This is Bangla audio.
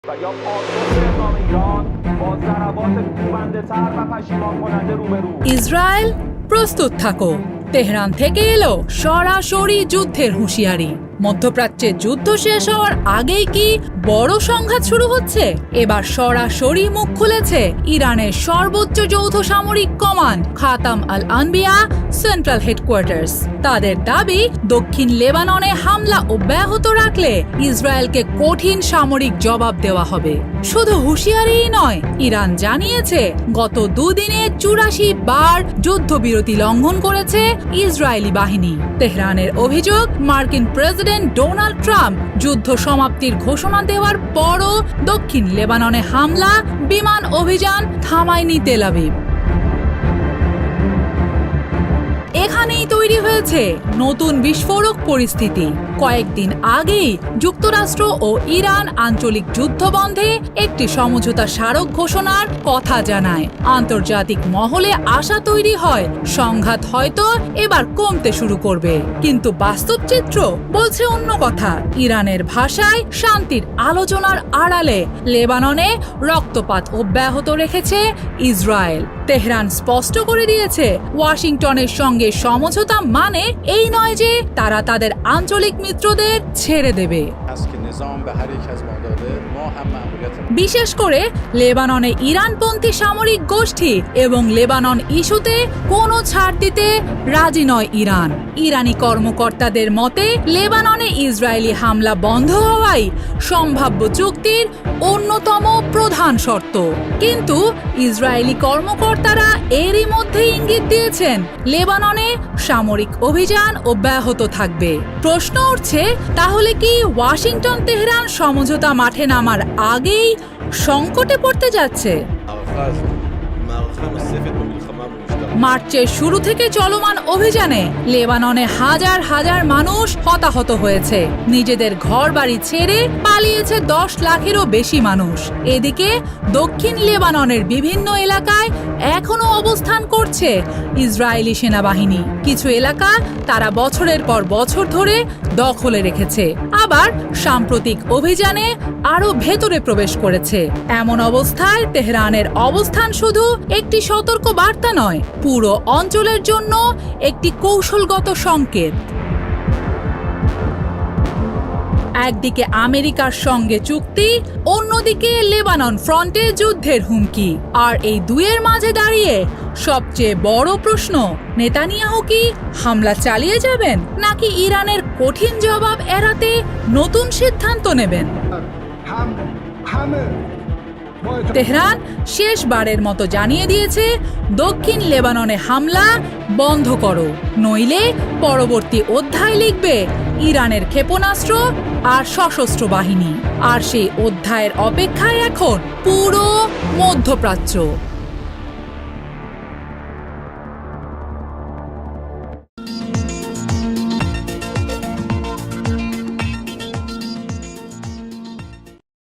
و یا پاسخ اقدام ایران با ضربات کوبنده‌تر و پشیمان‌کننده روبرو ইসরায়েল প্রস্তুত থাকো। তেহরান থেকে এলো সরাসরি যুদ্ধের হুঁশিয়ারি। মধ্যপ্রাচ্যে যুদ্ধ শেষ হওয়ার আগেই কি বড় সংঘাত শুরু হচ্ছে? এবার সরাসরি মুখ খুলেছে ইরানের সর্বোচ্চ যৌথ সামরিক কমান্ড খাতাম আল আনবিয়া সেন্ট্রাল হেডকোয়ার্টার্স। তাদের দাবি, দক্ষিণ লেবাননে হামলা অব্যাহত রাখলে ইসরায়েলকে কঠিন সামরিক জবাব দেওয়া হবে। শুধু হুঁশিয়ারিই নয়, ইরান জানিয়েছে গত দুদিনে 84 বার যুদ্ধবিরতি লঙ্ঘন করেছে ইসরায়েলি বাহিনী। তেহরানের অভিযোগ, মার্কিন প্রেসিডেন্ট ডোনাল্ড ট্রাম্প যুদ্ধ সমাপ্তির ঘোষণা দেওয়ার পরও দক্ষিণ লেবাননে হামলা, বিমান অভিযান থামায়নি তেল আবিব। এখানেই তৈরি হয়েছে নতুন বিস্ফোরক পরিস্থিতি। কয়েকদিন আগেই যুক্তরাষ্ট্র ও ইরান আঞ্চলিক যুদ্ধ বন্ধে একটি সমঝোতা স্মারক ঘোষণার কথা জানায়। আন্তর্জাতিক মহলে আশা তৈরি হয় সংঘাত হয়তো এবার কমতে শুরু করবে, কিন্তু বাস্তব চিত্র বলছে অন্য কথা। ইরানের ভাষায় শান্তির আলোচনার আড়ালে লেবাননে রক্তপাত অব্যাহত রেখেছে ইসরায়েল। তেহরান স্পষ্ট করে দিয়েছে, ওয়াশিংটনের সঙ্গে সমঝোতা মানে এই নয় যে তারা তাদের আঞ্চলিক মিত্রদের ছেড়ে দেবে। বিশেষ করে লেবাননে ইরানপন্থী সামরিক গোষ্ঠী এবং লেবানন ইস্যুতে কোনো ছাড় দিতে রাজি নয় ইরান। ইরানি কর্মকর্তাদের মতে, লেবাননে ইসরায়েলি হামলা বন্ধ হওয়াই সম্ভাব্য চুক্তির অন্যতম প্রধান শর্ত। কিন্তু ইসরায়েলি কর্মকর্তারা এরই মধ্যে ইঙ্গিত দিয়েছেন লেবাননে সামরিক অভিযান অব্যাহত থাকবে। প্রশ্ন উঠছে, তাহলে কি ওয়াশিংটন তেহরান সমঝোতা মাঠে নামার আগেই সংকটে পড়তে যাচ্ছে? মার্চের শুরু থেকে চলমান অভিযানে লেবাননে হাজার হাজার মানুষ হতাহত হয়েছে। নিজেদের ঘরবাড়ি ছেড়ে পালিয়েছে 10 লাখেরও বেশি মানুষ। এদিকে দক্ষিণ লেবাননের বিভিন্ন এলাকায় এখনো অবস্থান করছে ইসরায়েলি সেনাবাহিনী। কিছু এলাকা তারা বছরের পর বছর ধরে দখলে রেখেছে, আবার সাম্প্রতিক অভিযানে আরো ভেতরে প্রবেশ করেছে। এমন অবস্থায় তেহরানের অবস্থান শুধু একটি সতর্ক বার্তা নয়, পুরো অঞ্চলের জন্য একটি কৌশলগত সংকেত। একদিকে আমেরিকার সঙ্গে চুক্তি, অন্যদিকে লেবানন ফ্রন্টে যুদ্ধের হুমকি। আর এই দুয়ের মাঝে দাঁড়িয়ে সবচেয়ে বড় প্রশ্ন, নেতানিয়াহু কি হামলা চালিয়ে যাবেন নাকি ইরানের কঠিন জবাব এড়াতে নতুন সিদ্ধান্ত নেবেন? তেহরান শেষবারের মতো জানিয়ে দিয়েছে, দক্ষিণ লেবাননে হামলা বন্ধ করো, নইলে পরবর্তী অধ্যায় লিখবে ইরানের ক্ষেপণাস্ত্র আর সশস্ত্র বাহিনী। আর সেই অধ্যায়ের অপেক্ষায় এখন পুরো মধ্যপ্রাচ্য।